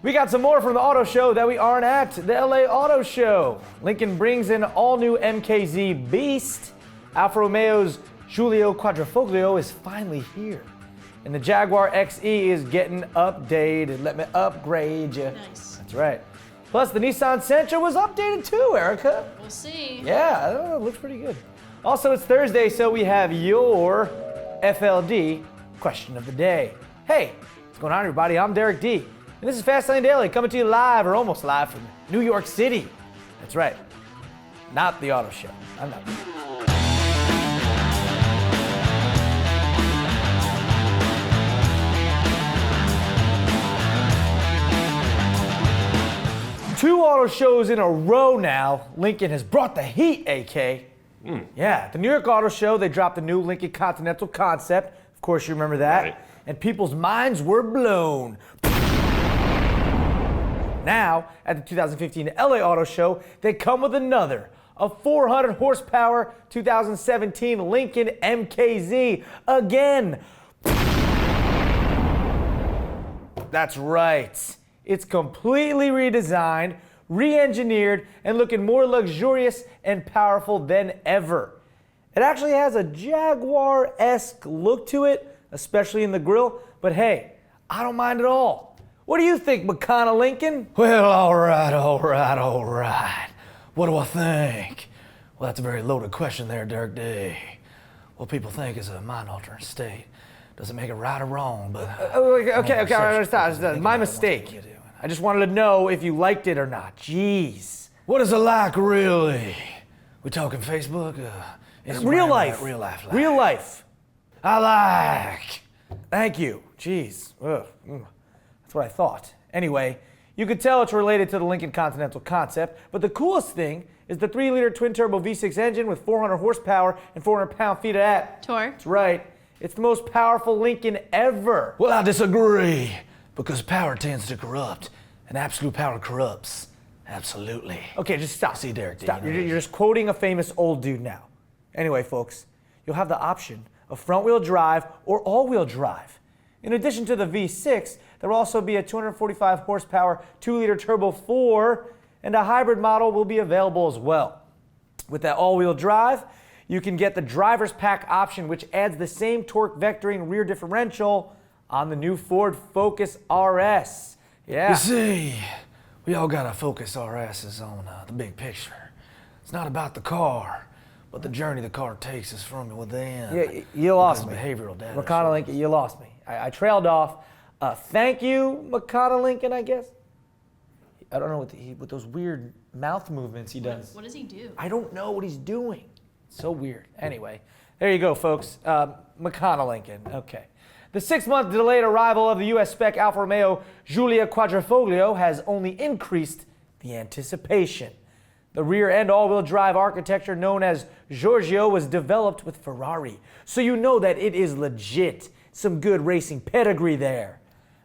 We got some more from the auto show that we aren't at, the LA Auto Show. Lincoln brings in all-new MKZ Beast. Alfa Romeo's Giulia Quadrifoglio is finally here. And the Jaguar XE is getting updated. Let me upgrade you. Nice. That's right. Plus, the Nissan Sentra was updated too, Erica. We'll see. Yeah, it looks pretty good. Also, it's Thursday, so we have your FLD question of the day. Hey, what's going on, everybody? I'm Derek D. And this is Fast Lane Daily, coming to you live, or almost live, from New York City. That's right. Not the auto show. I'm not. Two auto shows in a row now. Lincoln has brought the heat, AK. Yeah, at the New York Auto Show, they dropped the new Lincoln Continental concept. Of course, you remember that. Right. And people's minds were blown. Now, at the 2015 LA Auto Show, they come with another, a 400 horsepower 2017 Lincoln MKZ again. That's right. It's completely redesigned, re-engineered, and looking more luxurious and powerful than ever. It actually has a Jaguar-esque look to it, especially in the grille, but hey, I don't mind at all. What do you think, McConaLincoln? Well, all right. What do I think? Well, that's a very loaded question there, Derek D. What people think is a mind-altering state. Doesn't make it right or wrong, but... Okay, I understand. My mistake. I just wanted to know if you liked it or not. Jeez. What is it like, really? We talking Facebook? Instagram, real life. Real life. Real life. I like. Thank you. Jeez. Ugh. That's what I thought. Anyway, you could tell it's related to the Lincoln Continental concept, but the coolest thing is the 3-liter twin-turbo V6 engine with 400 horsepower and 400 pound-feet of that. Tor. That's right. It's the most powerful Lincoln ever. Well, I disagree, because power tends to corrupt, and absolute power corrupts. Absolutely. Okay, just stop. See, Derek, Stop. You're just quoting a famous old dude now. Anyway, folks, you'll have the option of front-wheel drive or all-wheel drive. In addition to the V6, there will also be a 245 horsepower 2-liter turbo 4, and a hybrid model will be available as well. With that all-wheel drive, you can get the driver's pack option, which adds the same torque vectoring rear differential on the new Ford Focus RS. Yeah. You see, we all got our Focus RSs on the big picture. It's not about the car, but the journey the car takes us from within. Yeah, you lost me. Behavioral data. McConaLincoln, you lost me. I trailed off. Thank you, McConaLincoln, I guess. I don't know what those weird mouth movements he does. What does he do? I don't know what he's doing. It's so weird. Anyway, there you go, folks. McConaLincoln. Okay. The 6-month delayed arrival of the U.S. spec Alfa Romeo Giulia Quadrifoglio has only increased the anticipation. The rear-end all-wheel drive architecture known as Giorgio was developed with Ferrari, so you know that it is legit. Some good racing pedigree there.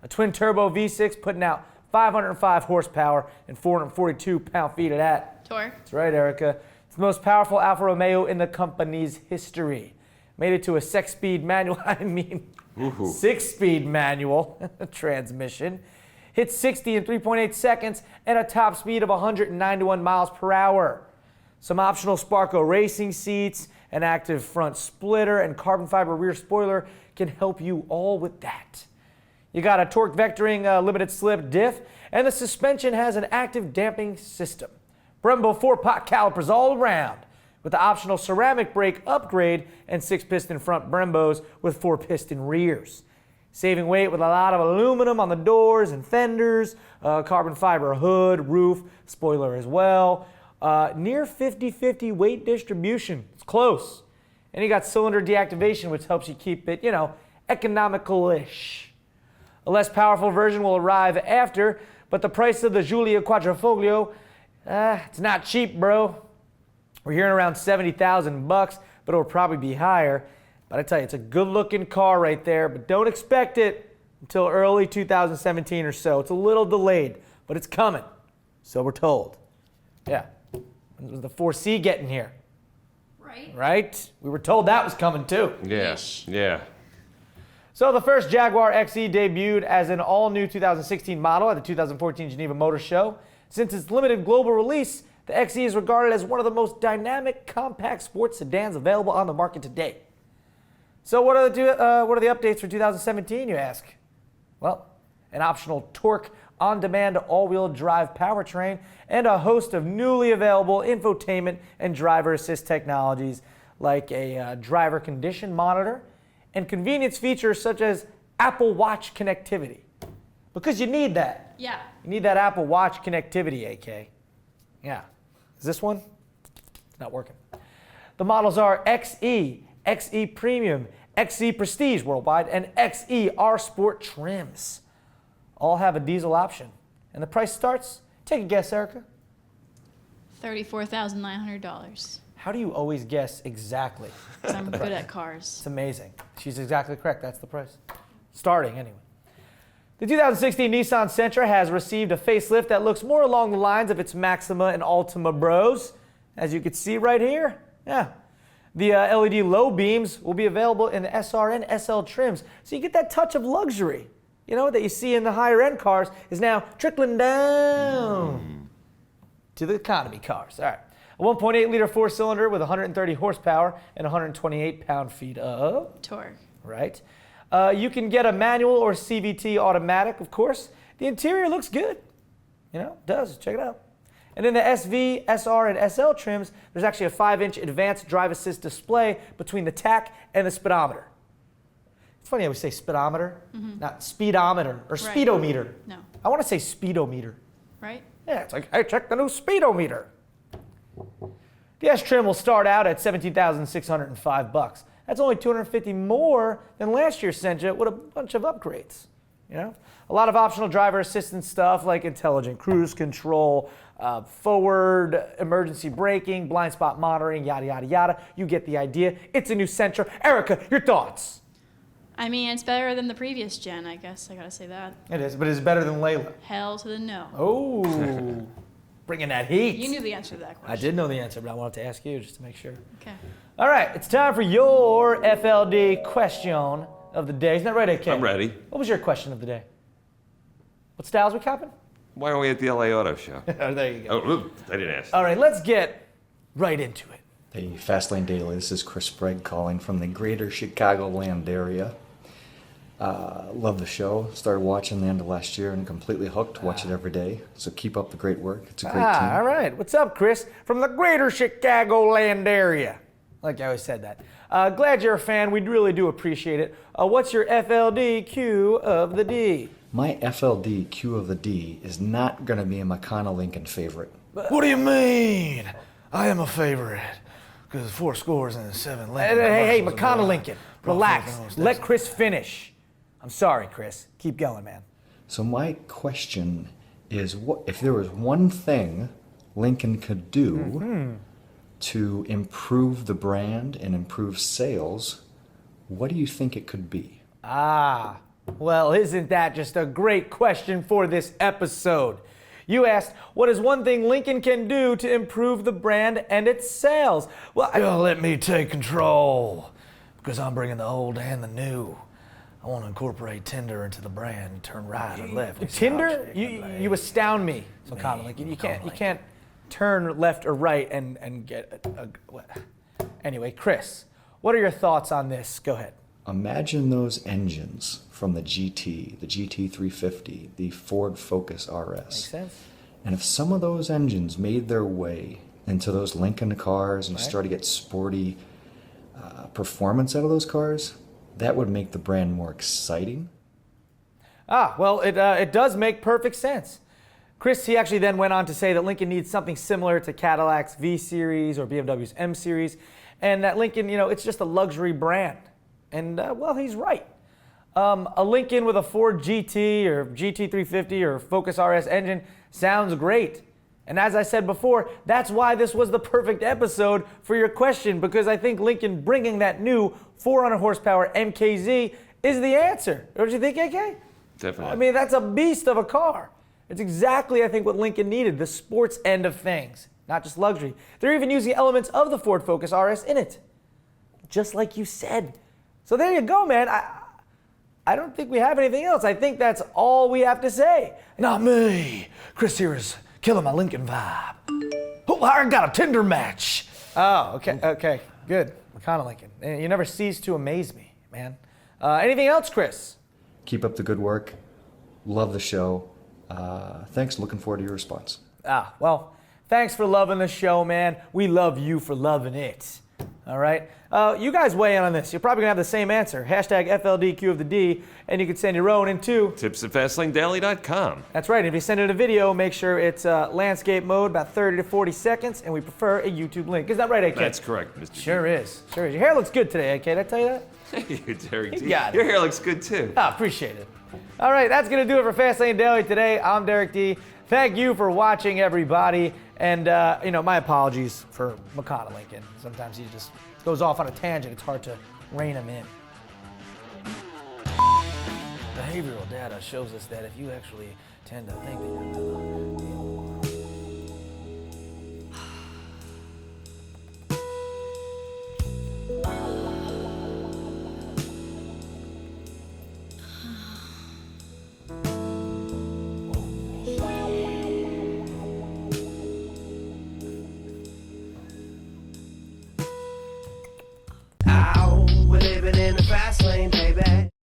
A twin-turbo V6 putting out 505 horsepower and 442 pound-feet of that. Tor. That's right, Erica. It's the most powerful Alfa Romeo in the company's history. Made it to a 6-speed manual, 6-speed manual transmission. Hit 60 in 3.8 seconds and a top speed of 191 miles per hour. Some optional Sparco racing seats, an active front splitter, and carbon fiber rear spoiler can help you all with that. You got a torque vectoring limited slip diff, and the suspension has an active damping system. Brembo 4-pot calipers all around, with the optional ceramic brake upgrade and 6-piston front Brembos with 4-piston rears. Saving weight with a lot of aluminum on the doors and fenders, carbon fiber hood, roof, spoiler as well. Near 50-50 weight distribution. It's close. And you got cylinder deactivation, which helps you keep it, economical-ish. A less powerful version will arrive after, but the price of the Giulia Quadrifoglio, it's not cheap, bro. We're hearing around $70,000, but it'll probably be higher. But I tell you, it's a good-looking car right there, but don't expect it until early 2017 or so. It's a little delayed, but it's coming, so we're told. Yeah. When was the 4C getting here? Right. Right? We were told that was coming too. Yes, yeah. So the first Jaguar XE debuted as an all-new 2016 model at the 2014 Geneva Motor Show. Since its limited global release, the XE is regarded as one of the most dynamic compact sports sedans available on the market today. So what are the updates for 2017, you ask? Well, an optional torque on-demand all-wheel drive powertrain and a host of newly available infotainment and driver assist technologies like a driver condition monitor and convenience features such as Apple Watch connectivity. Because you need that. Yeah. You need that Apple Watch connectivity, AK. Yeah. Is this one? It's not working. The models are XE, XE Premium, XE Prestige worldwide, and XE R Sport trims. All have a diesel option. And the price starts, take a guess, Erica. $34,900. How do you always guess exactly? Because I'm good at cars. It's amazing. She's exactly correct. That's the price. Starting, anyway. The 2016 Nissan Sentra has received a facelift that looks more along the lines of its Maxima and Altima bros, as you can see right here. Yeah. The LED low beams will be available in the SR and SL trims, so you get that touch of luxury, you know, that you see in the higher end cars is now trickling down to the economy cars. All right. A 1.8 liter four-cylinder with 130 horsepower and 128 pound-feet of Torque. Right. You can get a manual or CVT automatic, of course. The interior looks good. You know, it does. Check it out. And in the SV, SR, and SL trims, there's actually a 5-inch advanced drive assist display between the tach and the speedometer. It's funny how we say speedometer, not speedometer or speedometer. No. I want to say speedometer. Right? Yeah, it's like, hey, check the new speedometer. The S trim will start out at $17,605. That's only $250 more than last year's Sentra with a bunch of upgrades. You know, a lot of optional driver assistance stuff like intelligent cruise control, forward emergency braking, blind spot monitoring, yada yada yada. You get the idea. It's a new Sentra. Erica, your thoughts? I mean, it's better than the previous gen, I guess. I gotta say that. It is, but it's better than Layla. Hell to the no. Oh, bringing that heat. You knew the answer to that question. I did know the answer, but I wanted to ask you just to make sure. Okay. All right, it's time for your FLD question of the day. Isn't that right, AK? I'm ready. What was your question of the day? What styles we copping? Why are we at the LA Auto Show? Oh, there you go. Oh, oops, I didn't ask. All right, let's get right into it. Hey, Fastlane Daily, this is Chris Sprague calling from the greater Chicagoland area. Love the show. Started watching the end of last year and completely hooked. Watch it every day. So keep up the great work. It's a great team. All right. What's up, Chris? From the greater Chicagoland area. Like I always said that. Glad you're a fan. We really do appreciate it. What's your FLD Q of the D? My FLD Q of the D is not going to be a McConaLincoln favorite. What do you mean? I am a favorite. Because 4 scores and 7 Lincoln. Hey, McConaLincoln. Relax. Let Chris finish. I'm sorry, Chris. Keep going, man. So my question is, what if there was one thing Lincoln could do to improve the brand and improve sales, what do you think it could be? Well, isn't that just a great question for this episode? You asked, what is one thing Lincoln can do to improve the brand and its sales? Well, Let me take control. Because I'm bringing the old and the new. I want to incorporate Tinder into the brand, turn right or left. Tinder? You astound me, McConaLincoln. You can't turn left or right and get Anyway, Chris, what are your thoughts on this? Go ahead. Imagine those engines from the GT, the GT350, the Ford Focus RS. Makes sense. And if some of those engines made their way into those Lincoln cars and you Right. start to get sporty performance out of those cars, that would make the brand more exciting. Well, it does make perfect sense. Chris, he actually then went on to say that Lincoln needs something similar to Cadillac's V Series or BMW's M Series, and that Lincoln, it's just a luxury brand. And, well, he's right. A Lincoln with a Ford GT or GT350 or Focus RS engine sounds great. And as I said before, that's why this was the perfect episode for your question, because I think Lincoln bringing that new 400 horsepower MKZ is the answer. Don't you think, AK? Definitely. I mean, that's a beast of a car. It's exactly, I think, what Lincoln needed, the sports end of things, not just luxury. They're even using elements of the Ford Focus RS in it, just like you said. So there you go, man. I don't think we have anything else. I think that's all we have to say. Not me. Chris here is killing my Lincoln vibe. Oh, I got a Tinder match. Oh, okay, good. McConaLincoln. You never cease to amaze me, man. Anything else, Chris? Keep up the good work. Love the show. Thanks. Looking forward to your response. Well, thanks for loving the show, man. We love you for loving it. All right? You guys weigh in on this. You're probably going to have the same answer. Hashtag FLDQ of the D, and you can send your own into tips@fastlingdaily.com. That's right. If you send in a video, make sure it's landscape mode, about 30 to 40 seconds, and we prefer a YouTube link. Is that right, AK? That's correct, Mr. Sure is. Sure is. Your hair looks good today, AK. Did I tell you that? Thank you, Derek D. got it. Your hair looks good too. Appreciate it. All right, that's going to do it for Fastlane Daily today. I'm Derek D. Thank you for watching, everybody. And, my apologies for McConaLincoln. Sometimes he just goes off on a tangent. It's hard to rein him in. Behavioral data shows us that if you actually tend to think that